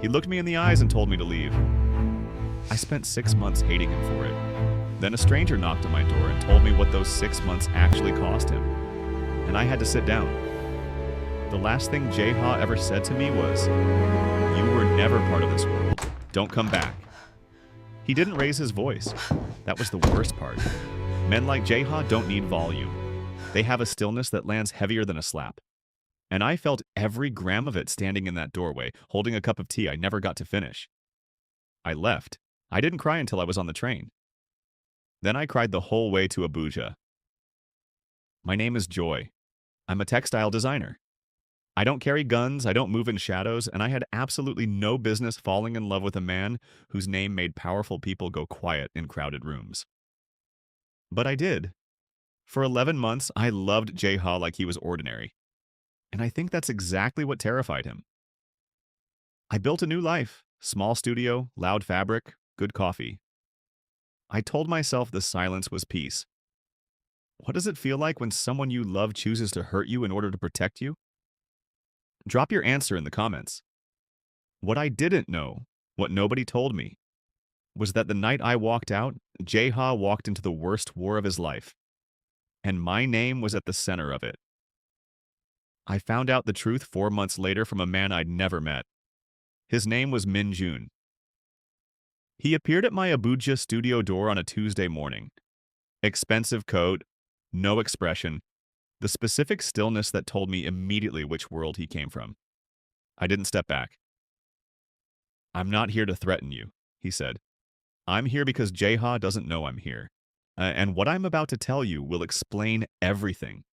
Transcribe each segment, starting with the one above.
He looked me in the eyes and told me to leave. I spent 6 months hating him for it. Then a stranger knocked on my door and told me what those 6 months actually cost him. And I had to sit down. The last thing Jeha ever said to me was, "You were never part of this world. Don't come back." He didn't raise his voice. That was the worst part. Men like Jeha don't need volume. They have a stillness that lands heavier than a slap. And I felt every gram of it standing in that doorway, holding a cup of tea I never got to finish. I left. I didn't cry until I was on the train. Then I cried the whole way to Abuja. My name is Joy. I'm a textile designer. I don't carry guns, I don't move in shadows, and I had absolutely no business falling in love with a man whose name made powerful people go quiet in crowded rooms. But I did. For 11 months, I loved Jeha like he was ordinary. And I think that's exactly what terrified him. I built a new life. Small studio, loud fabric, good coffee. I told myself the silence was peace. What does it feel like when someone you love chooses to hurt you in order to protect you? Drop your answer in the comments. What I didn't know, what nobody told me, was that the night I walked out, Jeha walked into the worst war of his life. And my name was at the center of it. I found out the truth 4 months later from a man I'd never met. His name was Min. He appeared at my Abuja studio door on a Tuesday morning. Expensive coat, no expression, the specific stillness that told me immediately which world he came from. I didn't step back. "I'm not here to threaten you," he said. "I'm here because Jeha doesn't know I'm here. And what I'm about to tell you will explain everything."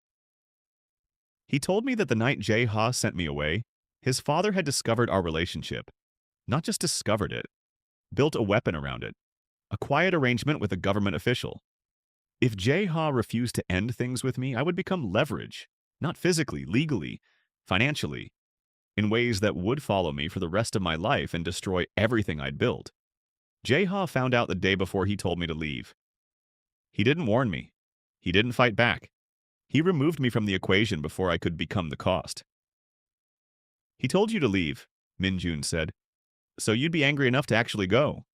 He told me that the night Jeha sent me away, his father had discovered our relationship. Not just discovered it, built a weapon around it. A quiet arrangement with a government official. If Jeha refused to end things with me, I would become leverage. Not physically, legally, financially. In ways that would follow me for the rest of my life and destroy everything I'd built. Jeha found out the day before he told me to leave. He didn't warn me. He didn't fight back. He removed me from the equation before I could become the cost. "He told you to leave," Min said, "so you'd be angry enough to actually go."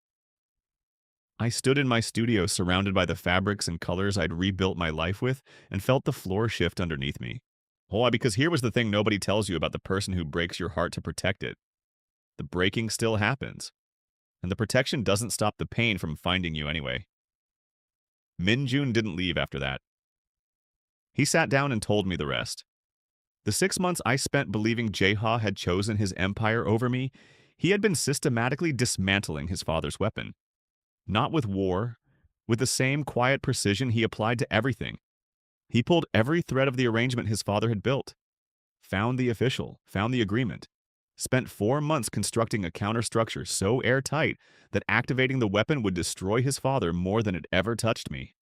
I stood in my studio surrounded by the fabrics and colors I'd rebuilt my life with and felt the floor shift underneath me. Why? Because here was the thing nobody tells you about the person who breaks your heart to protect it. The breaking still happens. And the protection doesn't stop the pain from finding you anyway. Min didn't leave after that. He sat down and told me the rest. The 6 months I spent believing Jeha had chosen his empire over me, he had been systematically dismantling his father's weapon. Not with war, with the same quiet precision he applied to everything. He pulled every thread of the arrangement his father had built. Found the official, found the agreement. Spent 4 months constructing a counterstructure so airtight that activating the weapon would destroy his father more than it ever touched me.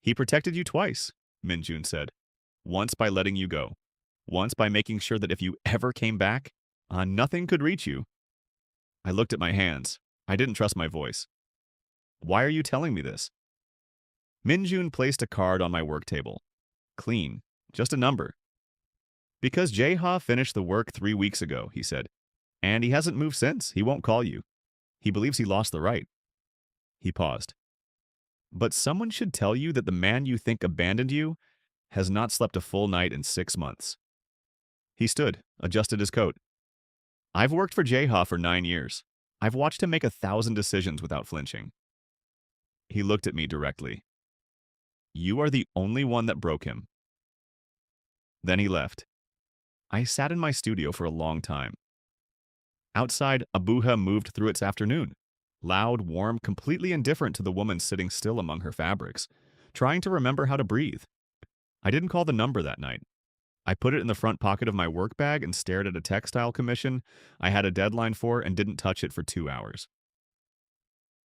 "He protected you twice," Min said. "Once by letting you go. Once by making sure that if you ever came back, nothing could reach you." I looked at my hands. I didn't trust my voice. "Why are you telling me this?" Min placed a card on my work table. Clean. Just a number. "Because Jeha finished the work 3 weeks ago," he said. "And he hasn't moved since. He won't call you. He believes he lost the right." He paused. "But someone should tell you that the man you think abandoned you has not slept a full night in 6 months." He stood, adjusted his coat. "I've worked for Jeha for 9 years. I've watched him make 1,000 decisions without flinching." He looked at me directly. "You are the only one that broke him." Then he left. I sat in my studio for a long time. Outside, Abuja moved through its afternoon. Loud, warm, completely indifferent to the woman sitting still among her fabrics, trying to remember how to breathe. I didn't call the number that night. I put it in the front pocket of my work bag and stared at a textile commission I had a deadline for and didn't touch it for 2 hours.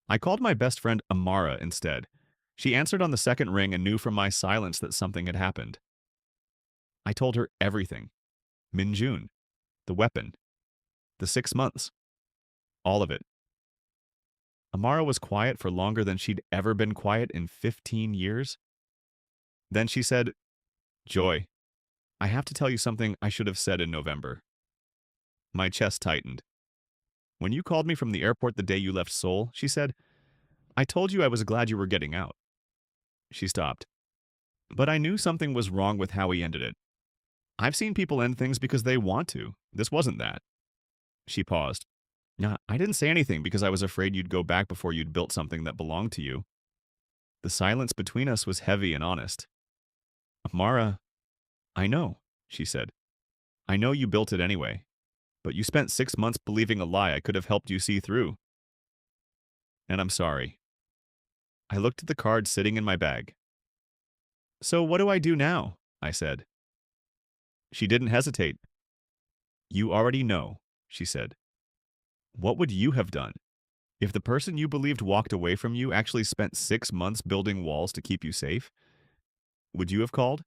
I called my best friend Amara instead. She answered on the second ring and knew from my silence that something had happened. I told her everything. Min, the weapon, the 6 months, all of it. Amara was quiet for longer than she'd ever been quiet in 15 years. Then she said, "Joy, I have to tell you something I should have said in November." My chest tightened. When you called me from the airport the day you left Seoul, she said, I told you I was glad you were getting out. She stopped. But I knew something was wrong with how he ended it. I've seen people end things because they want to. This wasn't that. She paused. Nah, I didn't say anything because I was afraid you'd go back before you'd built something that belonged to you. The silence between us was heavy and honest. Mara, I know, she said. I know you built it anyway, but you spent 6 months believing a lie I could have helped you see through. And I'm sorry. I looked at the card sitting in my bag. So what do I do now? I said. She didn't hesitate. You already know, she said. What would you have done? If the person you believed walked away from you actually spent 6 months building walls to keep you safe, would you have called?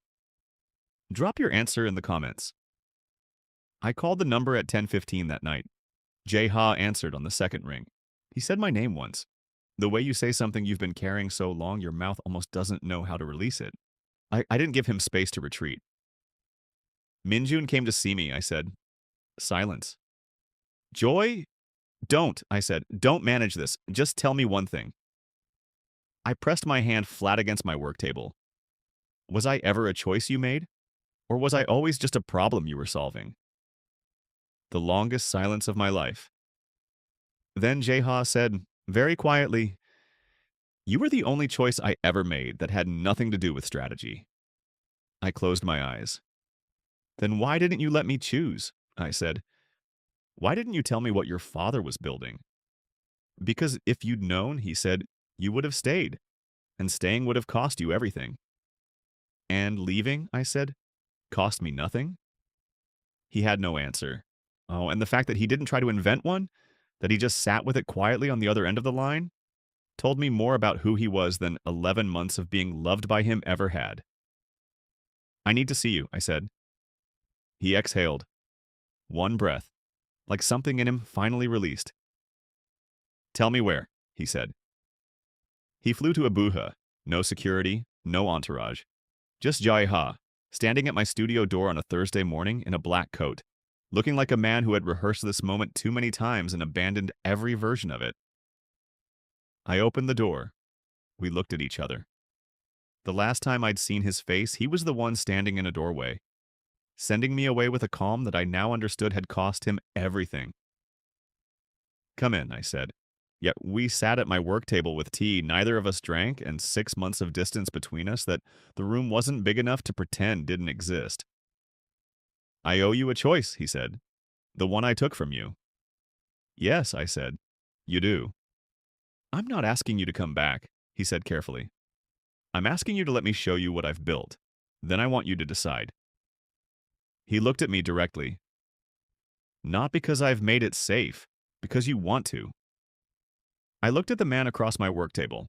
Drop your answer in the comments. I called the number at 10:15 that night. Jae Ha answered on the second ring. He said my name once. The way you say something you've been carrying so long, your mouth almost doesn't know how to release it. I didn't give him space to retreat. Minjun came to see me, I said. Silence. Joy? Don't, I said. Don't manage this. Just tell me one thing. I pressed my hand flat against my work table. Was I ever a choice you made? Or was I always just a problem you were solving? The longest silence of my life. Then Jae-ha said, very quietly, you were the only choice I ever made that had nothing to do with strategy. I closed my eyes. Then why didn't you let me choose? I said. Why didn't you tell me what your father was building? Because if you'd known, he said, you would have stayed, and staying would have cost you everything. And leaving, I said, cost me nothing? He had no answer. Oh, and the fact that he didn't try to invent one, that he just sat with it quietly on the other end of the line, told me more about who he was than 11 months of being loved by him ever had. I need to see you, I said. He exhaled. One breath, like something in him finally released. Tell me where, he said. He flew to Abuja, no security, no entourage. Just Jae-ha, standing at my studio door on a Thursday morning in a black coat, looking like a man who had rehearsed this moment too many times and abandoned every version of it. I opened the door. We looked at each other. The last time I'd seen his face, he was the one standing in a doorway, sending me away with a calm that I now understood had cost him everything. Come in, I said. Yet we sat at my work table with tea neither of us drank and 6 months of distance between us that the room wasn't big enough to pretend didn't exist. I owe you a choice, he said. The one I took from you. Yes, I said. You do. I'm not asking you to come back, he said carefully. I'm asking you to let me show you what I've built. Then I want you to decide. He looked at me directly. Not because I've made it safe, because you want to. I looked at the man across my work table,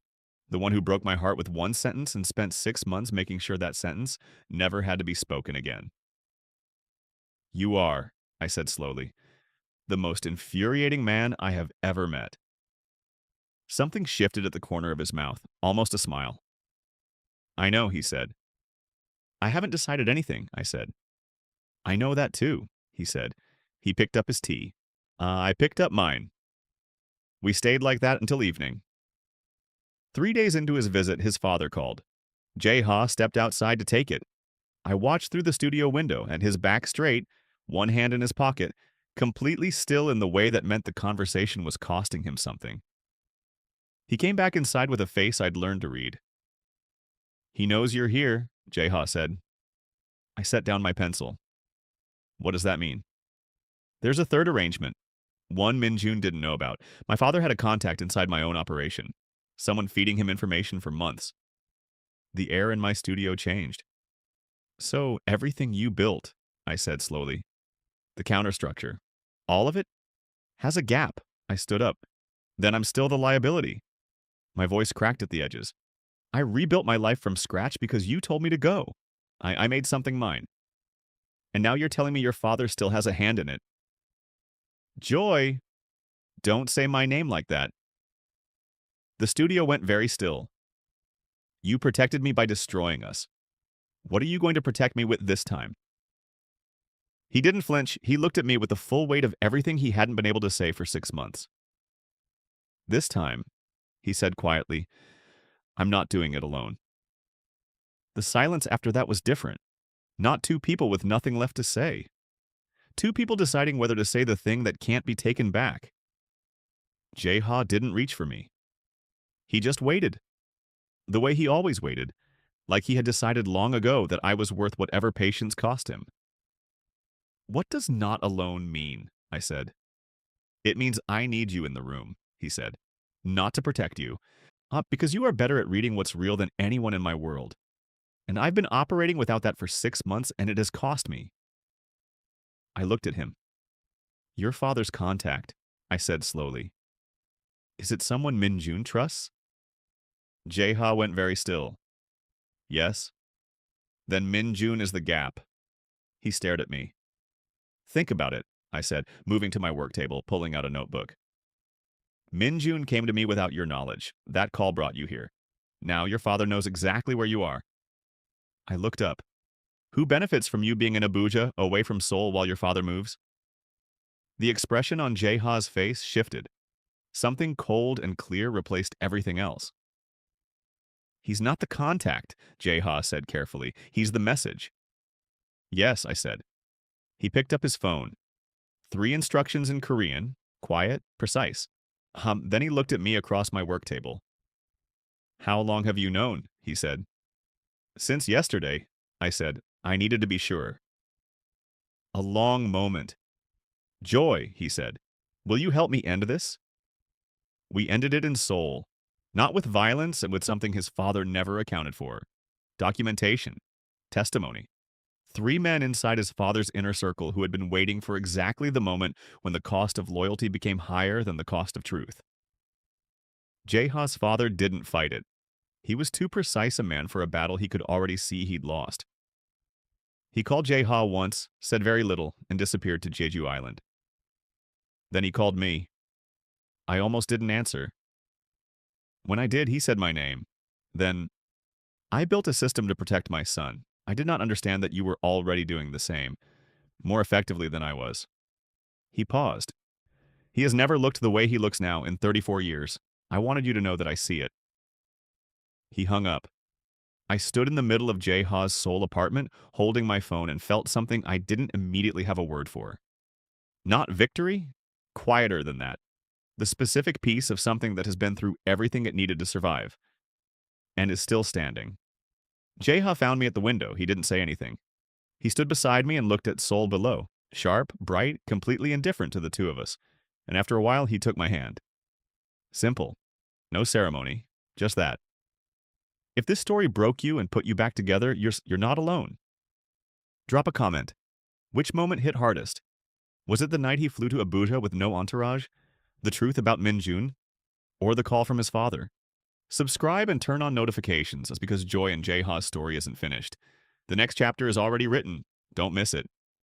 the one who broke my heart with one sentence and spent 6 months making sure that sentence never had to be spoken again. You are, I said slowly, the most infuriating man I have ever met. Something shifted at the corner of his mouth, almost a smile. I know, he said. I haven't decided anything, I said. I know that too, he said. He picked up his tea. I picked up mine. We stayed like that until evening. 3 days into his visit, his father called. Jae-ha stepped outside to take it. I watched through the studio window, and his back straight, one hand in his pocket, completely still in the way that meant the conversation was costing him something. He came back inside with a face I'd learned to read. He knows you're here, Jae-ha said. I set down my pencil. What does that mean? There's a third arrangement. One Minjun didn't know about. My father had a contact inside my own operation. Someone feeding him information for months. The air in my studio changed. So everything you built, I said slowly. The counterstructure. All of it? Has a gap. I stood up. Then I'm still the liability. My voice cracked at the edges. I rebuilt my life from scratch because you told me to go. I made something mine. And now you're telling me your father still has a hand in it. Joy! Don't say my name like that. The studio went very still. You protected me by destroying us. What are you going to protect me with this time? He didn't flinch. He looked at me with the full weight of everything he hadn't been able to say for 6 months. This time, he said quietly, I'm not doing it alone. The silence after that was different. Not two people with nothing left to say. Two people deciding whether to say the thing that can't be taken back. Jeha didn't reach for me. He just waited. The way he always waited, like he had decided long ago that I was worth whatever patience cost him. What does not alone mean? I said. It means I need you in the room, he said. Not to protect you, because you are better at reading what's real than anyone in my world. And I've been operating without that for 6 months, and it has cost me. I looked at him. Your father's contact, I said slowly. Is it someone Min-Jun trusts? Jeha went very still. Yes. Then Min-Jun is the gap. He stared at me. Think about it, I said, moving to my work table, pulling out a notebook. Min-Jun came to me without your knowledge. That call brought you here. Now your father knows exactly where you are. I looked up. Who benefits from you being in Abuja, away from Seoul while your father moves? The expression on Jeha's face shifted. Something cold and clear replaced everything else. He's not the contact, Jeha said carefully. He's the message. Yes, I said. He picked up his phone. 3 instructions in Korean, quiet, precise. Then he looked at me across my work table. How long have you known? He said. Since yesterday, I said. I needed to be sure. A long moment. Joy, he said. Will you help me end this? We ended it in Seoul. Not with violence and with something his father never accounted for. Documentation. Testimony. 3 men inside his father's inner circle who had been waiting for exactly the moment when the cost of loyalty became higher than the cost of truth. Jeha's father didn't fight it. He was too precise a man for a battle he could already see he'd lost. He called Jeha once, said very little, and disappeared to Jeju Island. Then he called me. I almost didn't answer. When I did, he said my name. Then, I built a system to protect my son. I did not understand that you were already doing the same, more effectively than I was. He paused. He has never looked the way he looks now in 34 years. I wanted you to know that I see it. He hung up. I stood in the middle of Jeha's Seoul apartment, holding my phone, and felt something I didn't immediately have a word for. Not victory, quieter than that. The specific piece of something that has been through everything it needed to survive, and is still standing. Jeha found me at the window. He didn't say anything. He stood beside me and looked at Seoul below, sharp, bright, completely indifferent to the two of us, and after a while he took my hand. Simple. No ceremony. Just that. If this story broke you and put you back together, you're not alone. Drop a comment. Which moment hit hardest? Was it the night he flew to Abuja with no entourage? The truth about Min-Jun? Or the call from his father? Subscribe and turn on notifications. That's because Joy and Jeha's story isn't finished. The next chapter is already written. Don't miss it.